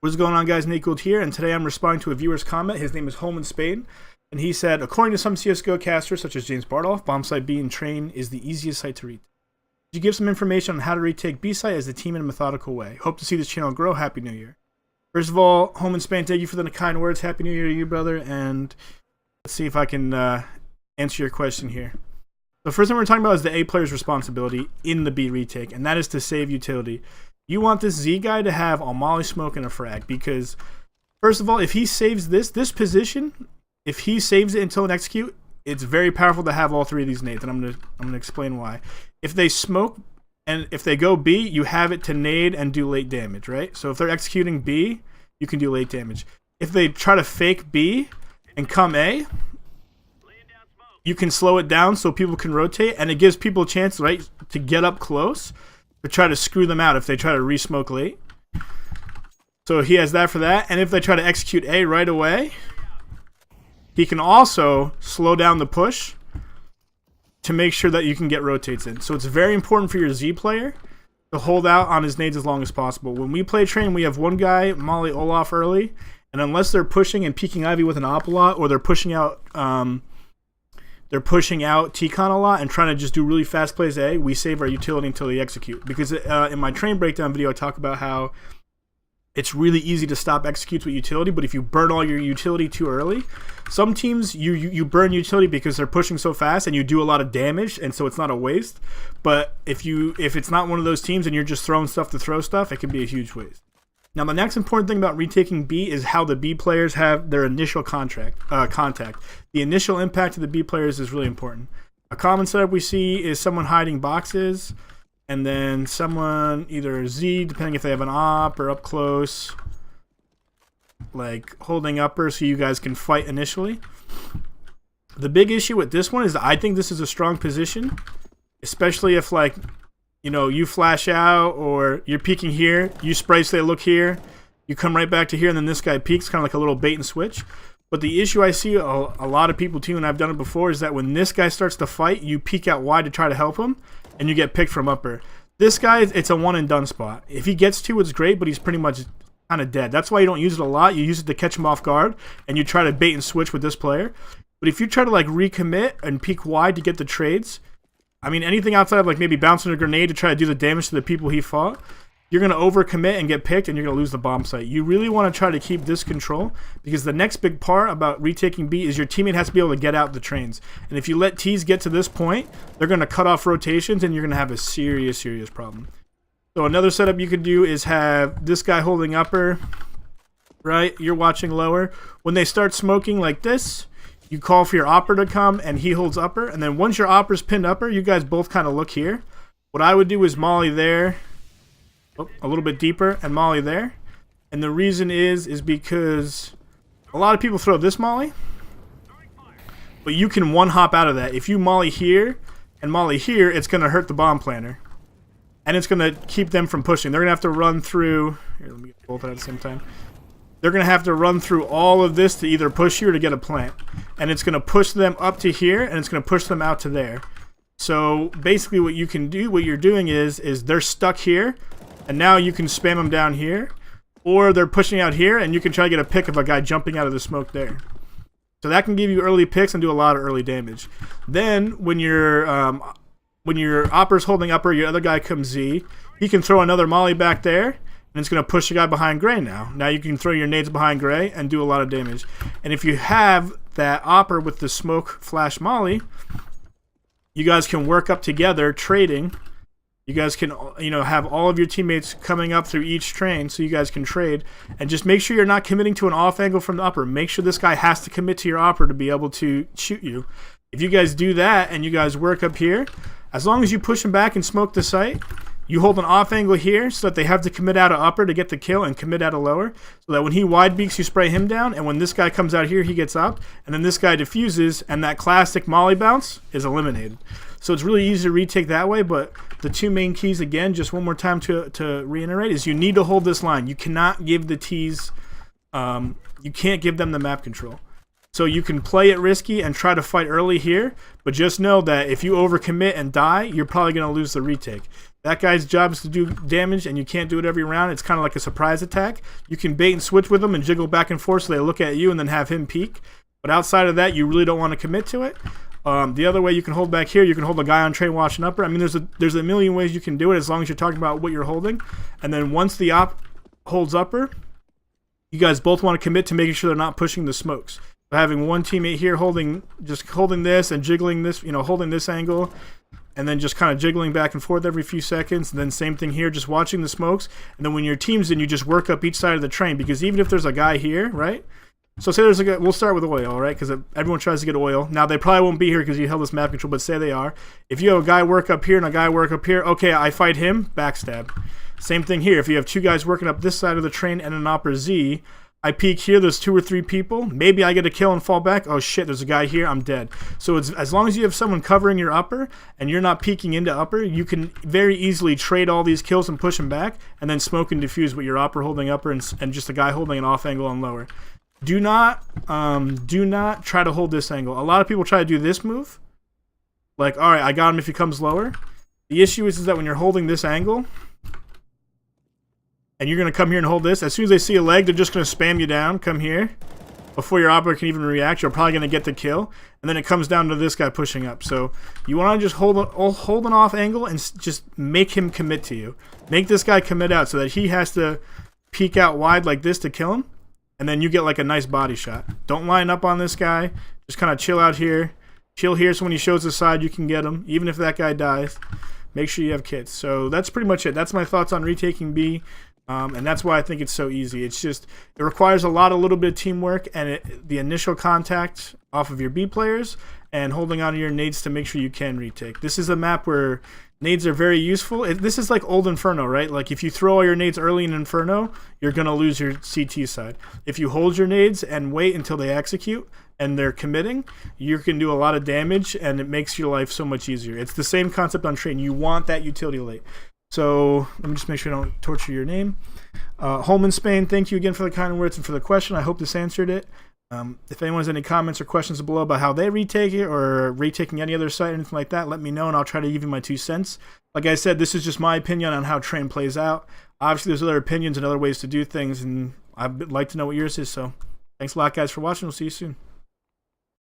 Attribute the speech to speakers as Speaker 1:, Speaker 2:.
Speaker 1: What's going on, guys? Nate Gould here, and today I'm responding to a viewer's comment. His name is Home in Spain, and he said, according to some CSGO casters such as James Bardolph, bomb site B in train is the easiest site to retake. Could you give some information on how to retake B site as a team in a methodical way? Hope to see this channel grow. Happy New Year. First of all, Home in Spain, thank you for the kind words. Happy New Year to you, brother, and let's see if I can answer your question here. The first thing we're talking about is the A player's responsibility in the B retake, and that is to save utility. You want this Z guy to have a molly smoke and a frag, because first of all, if he saves this position, if he saves it until an execute, it's very powerful to have all three of these nades, and I'm gonna explain why. If they smoke and if they go B, you have it to nade and do late damage, right? So if they're executing B, you can do late damage. If they try to fake B and come A, you can slow it down so people can rotate, and it gives people a chance, right, to get up close to try to screw them out if they try to re-smoke late. So he has that for that. And if they try to execute A right away, he can also slow down the push to make sure that you can get rotates in. So it's very important for your Z player to hold out on his nades as long as possible. When we play train, we have one guy, Molly Olaf early, and unless they're pushing and peeking Ivy with an op a lot, or they're pushing out T-Con a lot and trying to just do really fast plays A, we save our utility until they execute. Because in my train breakdown video, I talk about how it's really easy to stop executes with utility, but if you burn all your utility too early, some teams, you burn utility because they're pushing so fast and you do a lot of damage, and so it's not a waste. But if it's not one of those teams and you're just throwing stuff to throw stuff, it can be a huge waste. Now, the next important thing about retaking B is how the B players have their initial contact. The initial impact of the B players is really important. A common setup we see is someone hiding boxes, and then someone, either Z, depending if they have an op, or up close, like holding upper so you guys can fight initially. The big issue with this one is that I think this is a strong position, especially if, like, you know, you flash out or you're peeking here, you spray so they look here, you come right back to here, and then this guy peeks, kind of like a little bait and switch. But the issue I see a lot of people too, and I've done it before, is that when this guy starts to fight, you peek out wide to try to help him, and you get picked from upper. This guy, it's a one and done spot. If he gets to, it's great, but he's pretty much kind of dead. That's why you don't use it a lot. You use it to catch him off guard, and you try to bait and switch with this player. But if you try to like recommit and peek wide to get the trades, I mean, anything outside of like maybe bouncing a grenade to try to do the damage to the people he fought, you're going to overcommit and get picked, and you're going to lose the bomb site. You really want to try to keep this control, because the next big part about retaking B is your teammate has to be able to get out the trains. And if you let T's get to this point, they're going to cut off rotations, and you're going to have a serious, serious problem. So another setup you could do is have this guy holding upper, right? You're watching lower. When they start smoking like this, you call for your opper to come, and he holds upper. And then once your opper's pinned upper, you guys both kind of look here. What I would do is molly there, a little bit deeper, and molly there. And the reason is because a lot of people throw this molly, but you can one hop out of that. If you molly here and molly here, it's going to hurt the bomb planner, and it's going to keep them from pushing. They're going to have to run through. Here, let me get both at the same time. They're going to have to run through all of this to either push you or to get a plant. And it's going to push them up to here, and it's going to push them out to there. So basically what you can do, what you're doing is they're stuck here, and now you can spam them down here. Or they're pushing out here, and you can try to get a pick of a guy jumping out of the smoke there. So that can give you early picks and do a lot of early damage. Then when your opper's holding upper, your other guy comes Z, he can throw another molly back there, and it's going to push the guy behind gray now. Now you can throw your nades behind gray and do a lot of damage. And if you have that opper with the smoke flash molly, you guys can work up together trading. You guys can, you know, have all of your teammates coming up through each train so you guys can trade. And just make sure you're not committing to an off angle from the upper. Make sure this guy has to commit to your opper to be able to shoot you. If you guys do that and you guys work up here, as long as you push him back and smoke the site, you hold an off angle here so that they have to commit out of upper to get the kill and commit out of lower, so that when he wide beaks, you spray him down, and when this guy comes out here, he gets up, and then this guy diffuses, and that classic molly bounce is eliminated. So it's really easy to retake that way, but the two main keys, again, just one more time to reiterate, is you need to hold this line. You cannot give the T's, you can't give them the map control. So you can play it risky and try to fight early here, but just know that if you overcommit and die, you're probably going to lose the retake. That guy's job is to do damage, and you can't do it every round. It's kind of like a surprise attack. You can bait and switch with them and jiggle back and forth so they look at you and then have him peek. But outside of that, you really don't want to commit to it. The other way you can hold back here, you can hold a guy on train watching upper. I mean, there's a million ways you can do it as long as you're talking about what you're holding. And then once the op holds upper, you guys both want to commit to making sure they're not pushing the smokes. So having one teammate here holding this and jiggling this, holding this angle, and then just kind of jiggling back and forth every few seconds. And then same thing here, just watching the smokes. And then when your team's in, you just work up each side of the train, because even if there's a guy here, right? So say there's a guy, we'll start with oil, right? Because everyone tries to get oil. Now they probably won't be here because you held this map control, but say they are. If you have a guy work up here and a guy work up here, okay, I fight him, backstab. Same thing here. If you have two guys working up this side of the train and an upper Z, I peek here, there's 2 or 3 people. Maybe I get a kill and fall back. Oh shit, there's a guy here, I'm dead. So it's, as long as you have someone covering your upper and you're not peeking into upper, you can very easily trade all these kills and push them back, and then smoke and defuse with your upper holding upper and just a guy holding an off angle on lower. Do not try to hold this angle. A lot of people try to do this move. Like, all right, I got him if he comes lower. The issue is that when you're holding this angle, and you're going to come here and hold this, as soon as they see a leg, they're just going to spam you down. Come here. Before your operator can even react, you're probably going to get the kill. And then it comes down to this guy pushing up. So you want to just hold an off angle and just make him commit to you. Make this guy commit out so that he has to peek out wide like this to kill him. And then you get like a nice body shot. Don't line up on this guy. Just kind of chill out here. Chill here so when he shows the side, you can get him. Even if that guy dies, make sure you have kits. So that's pretty much it. That's my thoughts on retaking B. And that's why I think it's so easy. It's just, it requires a little bit of teamwork and the initial contact off of your B players and holding on to your nades to make sure you can retake. This is a map where nades are very useful. This is like old Inferno, right? Like if you throw all your nades early in Inferno, you're going to lose your CT side. If you hold your nades and wait until they execute and they're committing, you can do a lot of damage and it makes your life so much easier. It's the same concept on train. You want that utility late. So let me just make sure I don't torture your name. Home in Spain, thank you again for the kind words and for the question. I hope this answered it. If anyone has any comments or questions below about how they retake it or retaking any other site or anything like that, let me know and I'll try to give you my 2 cents. Like I said, this is just my opinion on how train plays out. Obviously, there's other opinions and other ways to do things, and I'd like to know what yours is. So thanks a lot, guys, for watching. We'll see you soon.